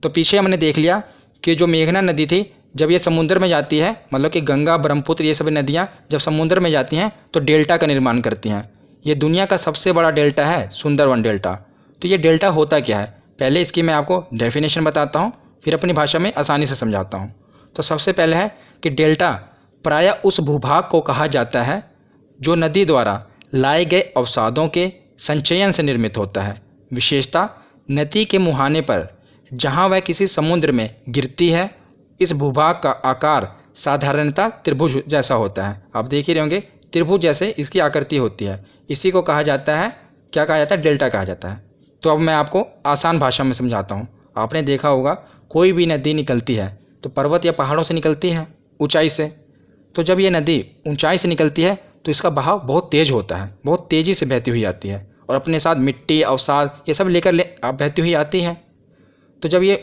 तो पीछे हमने देख लिया कि जो मेघना नदी थी जब ये समुद्र में जाती है, मतलब कि गंगा ब्रह्मपुत्र ये सभी नदियाँ जब समुद्र में जाती हैं तो डेल्टा का निर्माण करती हैं। ये दुनिया का सबसे बड़ा डेल्टा है सुंदरवन डेल्टा। तो ये डेल्टा होता क्या है, पहले इसकी मैं आपको डेफिनेशन बताता हूँ फिर अपनी भाषा में आसानी से समझाता हूँ। तो सबसे पहले है कि डेल्टा प्रायः उस भूभाग को कहा जाता है जो नदी द्वारा लाए गए अवसादों के संचयन से निर्मित होता है। विशेषता नदी के मुहाने पर जहाँ वह किसी समुद्र में गिरती है इस भूभाग का आकार साधारणतः त्रिभुज जैसा होता है। आप देख ही रहे होंगे त्रिभुज जैसे इसकी आकृति होती है, इसी को कहा जाता है, क्या कहा जाता है, डेल्टा कहा जाता है। तो अब मैं आपको आसान भाषा में समझाता हूँ। आपने देखा होगा कोई भी नदी निकलती है तो पर्वत या पहाड़ों से निकलती है, ऊंचाई से। तो जब ये नदी ऊंचाई से निकलती है तो इसका बहाव बहुत तेज होता है, बहुत तेज़ी से बहती हुई आती है और अपने साथ मिट्टी अवसाद ये सब लेकर बहती हुई आती है। तो जब ये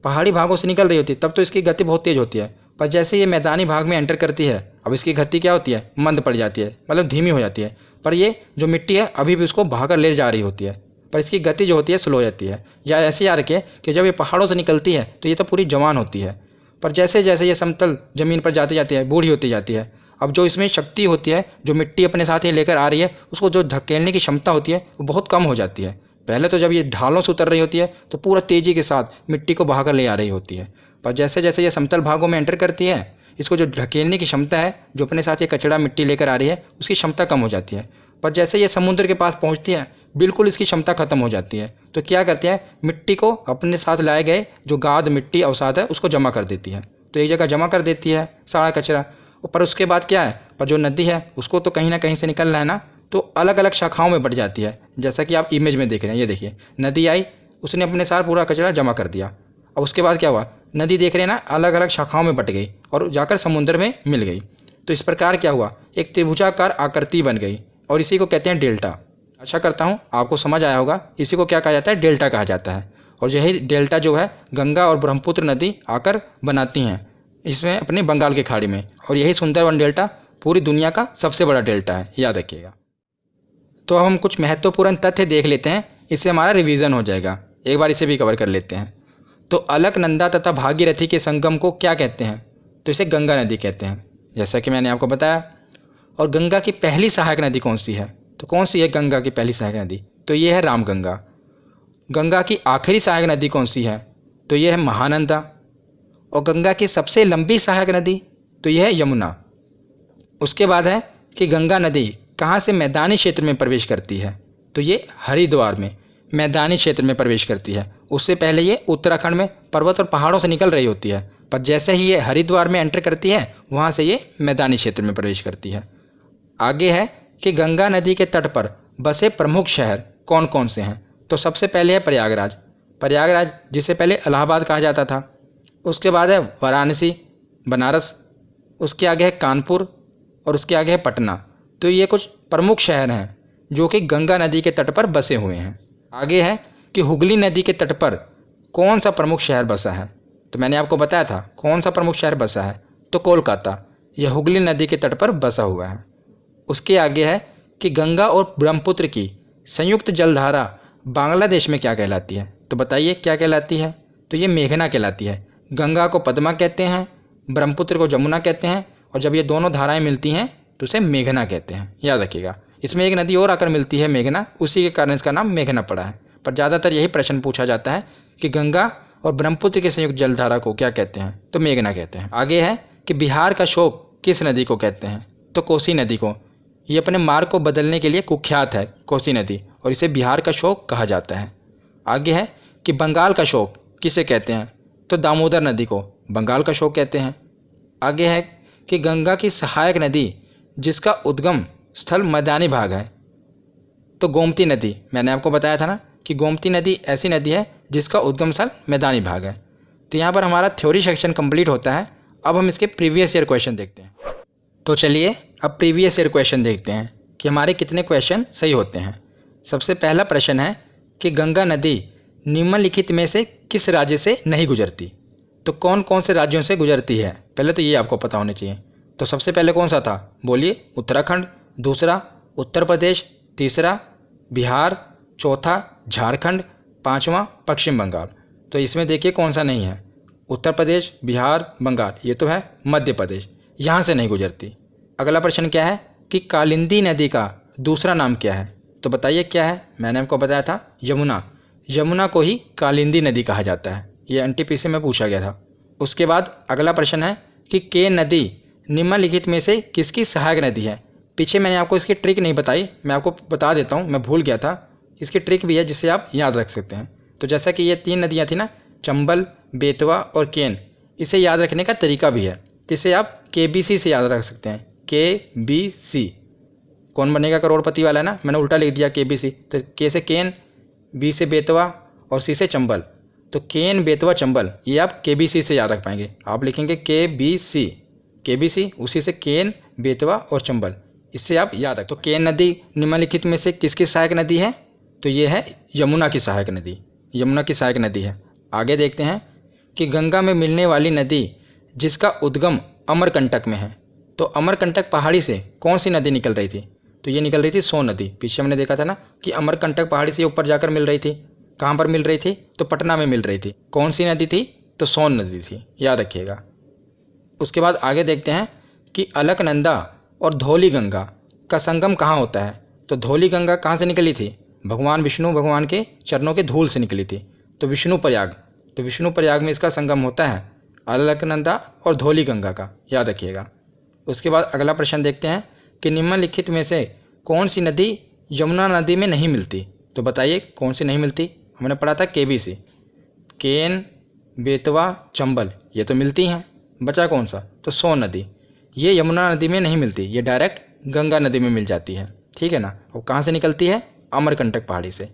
पहाड़ी भागों से निकल रही होती है तब तो इसकी गति बहुत तेज़ होती है, पर जैसे ये मैदानी भाग में एंटर करती है अब इसकी गति क्या होती है, मंद पड़ जाती है, मतलब धीमी हो जाती है। पर ये जो मिट्टी है अभी भी उसको बहाकर ले जा रही होती है, पर इसकी गति जो होती है स्लो हो जाती है। या ऐसे याद रखिए कि जब ये पहाड़ों से निकलती है तो ये तो पूरी जवान होती है, पर जैसे जैसे ये समतल ज़मीन पर जाती जाती है बूढ़ी होती जाती है। अब जो इसमें शक्ति होती है जो मिट्टी अपने साथ ये लेकर आ रही है उसको जो धकेलने की क्षमता होती है वो बहुत कम हो जाती है। पहले तो जब ये ढालों से उतर रही होती है तो पूरा तेज़ी के साथ मिट्टी को बहाकर ले आ रही होती है, पर जैसे जैसे ये समतल भागों में एंटर करती है इसको जो ढकेलने की क्षमता है जो अपने साथ ये कचरा मिट्टी लेकर आ रही है उसकी क्षमता कम हो जाती है। पर जैसे ये समुद्र के पास पहुंचती है बिल्कुल इसकी क्षमता खत्म हो जाती है। तो क्या करती है, मिट्टी को अपने साथ लाए गए जो गाद मिट्टी अवसाद है उसको जमा कर देती है। तो एक जगह जमा कर देती है सारा कचरा। पर उसके बाद क्या है, पर जो नदी है उसको तो कहीं ना कहीं से निकलना है ना, तो अलग अलग शाखाओं में बढ़ जाती है। जैसा कि आप इमेज में देख रहे हैं, ये देखिए नदी आई, उसने अपने साथ पूरा कचरा जमा कर दिया। अब उसके बाद क्या हुआ, नदी देख रहे हैं ना अलग अलग शाखाओं में बट गई और जाकर समुद्र में मिल गई। तो इस प्रकार क्या हुआ, एक त्रिभुजाकार आकृति बन गई और इसी को कहते हैं डेल्टा। आशा करता हूँ आपको समझ आया होगा, इसी को क्या कहा जाता है, डेल्टा कहा जाता है। और यही डेल्टा जो है गंगा और ब्रह्मपुत्र नदी आकर बनाती हैं इसमें अपने बंगाल की खाड़ी में। और यही सुंदरवन डेल्टा पूरी दुनिया का सबसे बड़ा डेल्टा है, याद रखिएगा। तो अब हम कुछ महत्वपूर्ण तथ्य देख लेते हैं, इससे हमारा रिवीजन हो जाएगा। एक बार इसे भी कवर कर लेते हैं। तो अलकनंदा तथा भागीरथी के संगम को क्या कहते हैं, तो इसे गंगा नदी कहते हैं, जैसा कि मैंने आपको बताया। और गंगा की पहली सहायक नदी कौन सी है, तो कौन सी है गंगा की पहली सहायक नदी, तो ये है रामगंगा। गंगा की आखिरी सहायक नदी कौन सी है, तो ये है महानंदा। और गंगा की सबसे लंबी सहायक नदी तो यह है यमुना। उसके बाद है कि गंगा नदी कहाँ से मैदानी क्षेत्र में प्रवेश करती है, तो ये हरिद्वार में। मैदानी क्षेत्र में प्रवेश करती है। उससे पहले ये उत्तराखंड में पर्वत और पहाड़ों से निकल रही होती है, पर जैसे ही ये हरिद्वार में एंटर करती है वहाँ से ये मैदानी क्षेत्र में प्रवेश करती है। आगे है कि गंगा नदी के तट पर बसे प्रमुख शहर कौन कौन से हैं। तो सबसे पहले है प्रयागराज, प्रयागराज जिसे पहले इलाहाबाद कहा जाता था। उसके बाद है वाराणसी, बनारस। उसके आगे है कानपुर और उसके आगे है पटना। तो ये कुछ प्रमुख शहर हैं जो कि गंगा नदी के तट पर बसे हुए हैं। आगे है कि हुगली नदी के तट पर कौन सा प्रमुख शहर बसा है। तो मैंने आपको बताया था कौन सा प्रमुख शहर बसा है, तो कोलकाता, यह हुगली नदी के तट पर बसा हुआ है। उसके आगे है कि गंगा और ब्रह्मपुत्र की संयुक्त जलधारा बांग्लादेश में क्या कहलाती है। तो बताइए क्या कहलाती है। तो ये मेघना कहलाती है। गंगा को पद्मा कहते हैं, ब्रह्मपुत्र को जमुना कहते हैं, और जब ये दोनों धाराएं मिलती हैं तो उसे मेघना कहते हैं। याद रखिएगा। इसमें एक नदी और आकर मिलती है मेघना, उसी के कारण इसका नाम मेघना पड़ा है। पर ज़्यादातर यही प्रश्न पूछा जाता है कि गंगा और ब्रह्मपुत्र की संयुक्त जलधारा को क्या कहते हैं, तो मेघना कहते हैं। आगे है कि बिहार का शोक किस नदी को कहते हैं, तो कोसी नदी को। ये अपने मार्ग को बदलने के लिए कुख्यात है कोसी नदी, और इसे बिहार का शोक कहा जाता है। आगे है कि बंगाल का शोक किसे कहते हैं, तो दामोदर नदी को बंगाल का शोक कहते हैं। आगे है कि गंगा की सहायक नदी जिसका उद्गम स्थल मैदानी भाग है, तो गोमती नदी। मैंने आपको बताया था ना कि गोमती नदी ऐसी नदी है जिसका उद्गम स्थल मैदानी भाग है। तो यहाँ पर हमारा थ्योरी सेक्शन कंप्लीट होता है। अब हम इसके प्रीवियस ईयर क्वेश्चन देखते हैं। तो चलिए अब प्रीवियस ईयर क्वेश्चन देखते हैं कि हमारे कितने क्वेश्चन सही होते हैं। सबसे पहला प्रश्न है कि गंगा नदी निम्नलिखित में से किस राज्य से नहीं गुजरती। तो कौन कौन से राज्यों से गुजरती है, पहले तो ये आपको पता होना चाहिए। तो सबसे पहले कौन सा था, बोलिए। उत्तराखंड, दूसरा उत्तर प्रदेश, तीसरा बिहार, चौथा झारखंड, पांचवा पश्चिम बंगाल। तो इसमें देखिए कौन सा नहीं है, उत्तर प्रदेश, बिहार, बंगाल, ये तो है मध्य प्रदेश, यहाँ से नहीं गुजरती। अगला प्रश्न क्या है कि कालिंदी नदी का दूसरा नाम क्या है। तो बताइए क्या है। मैंने आपको बताया था यमुना। यमुना को ही कालिंदी नदी कहा जाता है। ये एनटीपीसी में पूछा गया था। उसके बाद अगला प्रश्न है कि के नदी निम्नलिखित में से किसकी सहायक नदी है। पीछे मैंने आपको इसकी ट्रिक नहीं बताई, मैं आपको बता देता हूँ, मैं भूल गया था। इसकी ट्रिक भी है जिसे आप याद रख सकते हैं। तो जैसा कि ये 3 नदियाँ थी ना, चंबल, बेतवा और केन, इसे याद रखने का तरीका भी है। इसे आप KBC से याद रख सकते हैं। KBC, कौन बनेगा करोड़पति वाला ना, मैंने उल्टा लिख दिया KBC। तो के से केन, बी से बेतवा और सी से चंबल। तो केन, बेतवा, चंबल, ये आप KBC से याद रख पाएंगे। आप लिखेंगे KBC, उसी से केन, बेतवा और चंबल, इससे आप याद रख। तो केन नदी निम्नलिखित में से किसकी सहायक नदी है, तो ये है यमुना की सहायक नदी। यमुना की सहायक नदी है। आगे देखते हैं कि गंगा में मिलने वाली नदी जिसका उद्गम अमरकंटक में है। तो अमरकंटक पहाड़ी से कौन सी नदी निकल रही थी, तो ये निकल रही थी सोन नदी। पीछे हमने देखा था ना कि अमरकंटक पहाड़ी से ऊपर जाकर मिल रही थी। कहाँ पर मिल रही थी, तो पटना में मिल रही थी। कौन सी नदी थी, तो सोन नदी थी, याद रखिएगा। उसके बाद आगे देखते हैं कि अलकनंदा और धौली गंगा का संगम कहाँ होता है। तो धौली गंगा कहाँ से निकली थी, भगवान विष्णु भगवान के चरणों के धूल से निकली थी। तो विष्णु प्रयाग, तो विष्णु प्रयाग में इसका संगम होता है, अलकनंदा और धौली गंगा का, याद रखिएगा। उसके बाद अगला प्रश्न देखते हैं कि निम्नलिखित में से कौन सी नदी यमुना नदी में नहीं मिलती। तो बताइए कौन सी नहीं मिलती। हमने पढ़ा था KBC, केन, बेतवा, चंबल, ये तो मिलती हैं। बचा कौन सा, तो सोन नदी। ये यमुना नदी में नहीं मिलती, ये डायरेक्ट गंगा नदी में मिल जाती है, ठीक है ना। और कहाँ से निकलती है, अमरकंटक पहाड़ी से।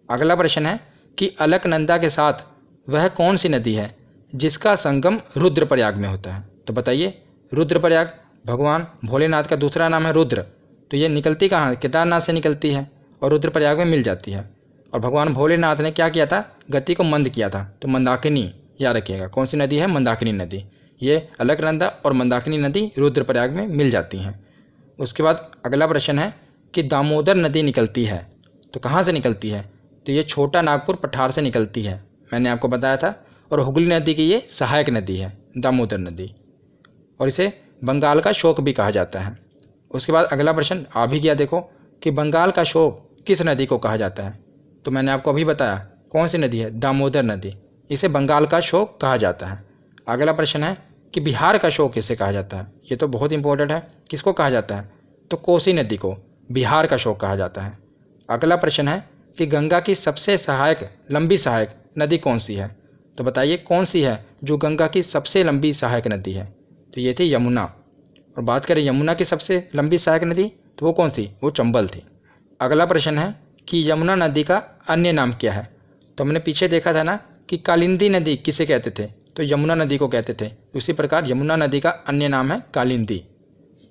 अगला प्रश्न है कि अलकनंदा के साथ वह कौन सी नदी है जिसका संगम रुद्रप्रयाग में होता है। तो बताइए, रुद्रप्रयाग भगवान भोलेनाथ का दूसरा नाम है रुद्र। तो ये निकलती कहाँ, केदारनाथ से निकलती है और रुद्रप्रयाग में मिल जाती है। और भगवान भोलेनाथ ने क्या किया था, गति को मंद किया था। तो मंदाकिनी, याद रखिएगा कौन सी नदी है, मंदाकिनी नदी। ये अलकनंदा और मंदाकिनी नदी रुद्रप्रयाग में मिल जाती हैं। उसके बाद अगला प्रश्न है कि दामोदर नदी निकलती है, तो कहाँ से निकलती है। तो ये छोटा नागपुर पठार से निकलती है, मैंने आपको बताया था। और हुगली नदी की ये सहायक नदी है, दामोदर नदी, और इसे बंगाल का शोक भी कहा जाता है। उसके बाद अगला प्रश्न आ भी गया, देखो कि बंगाल का शोक किस नदी को कहा जाता है। तो मैंने आपको अभी बताया कौन सी नदी है, दामोदर नदी, इसे बंगाल का शोक कहा जाता है। अगला प्रश्न है कि बिहार का शोक किसे कहा जाता है। ये तो बहुत इंपॉर्टेंट है, किसको कहा जाता है, तो कोसी नदी को बिहार का शोक कहा जाता है। अगला प्रश्न है कि गंगा की सबसे लंबी सहायक नदी कौन सी है। तो बताइए कौन सी है जो गंगा की सबसे लंबी सहायक नदी है। तो ये थी यमुना। और बात करें यमुना की सबसे लंबी सहायक नदी तो वो कौन सी, वो चंबल थी। अगला प्रश्न है कि यमुना नदी का अन्य नाम क्या है। तो हमने पीछे देखा था ना कि कालिंदी नदी किसे कहते थे, तो यमुना नदी को कहते थे। उसी प्रकार यमुना नदी का अन्य नाम है कालिंदी।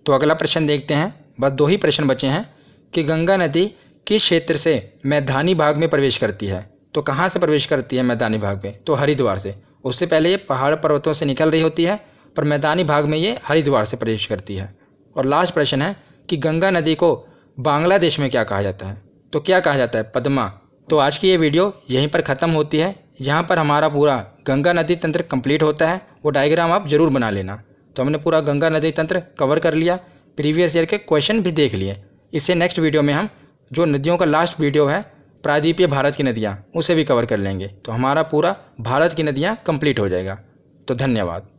तो अगला प्रश्न देखते हैं, बस 2 ही प्रश्न बचे हैं कि गंगा नदी किस क्षेत्र से मैदानी भाग में प्रवेश करती है। तो कहाँ से प्रवेश करती है मैदानी भाग में, तो हरिद्वार से। उससे पहले ये पहाड़ पर्वतों से निकल रही होती है, पर मैदानी भाग में ये हरिद्वार से प्रवेश करती है। और लास्ट प्रश्न है कि गंगा नदी को बांग्लादेश में क्या कहा जाता है। तो क्या कहा जाता है, पद्मा। तो आज की ये वीडियो यहीं पर ख़त्म होती है। यहाँ पर हमारा पूरा गंगा नदी तंत्र कंप्लीट होता है। वो डायग्राम आप ज़रूर बना लेना। तो हमने पूरा गंगा नदी तंत्र कवर कर लिया, प्रीवियस ईयर के क्वेश्चन भी देख लिए। इससे नेक्स्ट वीडियो में हम जो नदियों का लास्ट वीडियो है प्रायद्वीपीय भारत की नदियाँ, उसे भी कवर कर लेंगे। तो हमारा पूरा भारत की नदियाँ कंप्लीट हो जाएगा। तो धन्यवाद।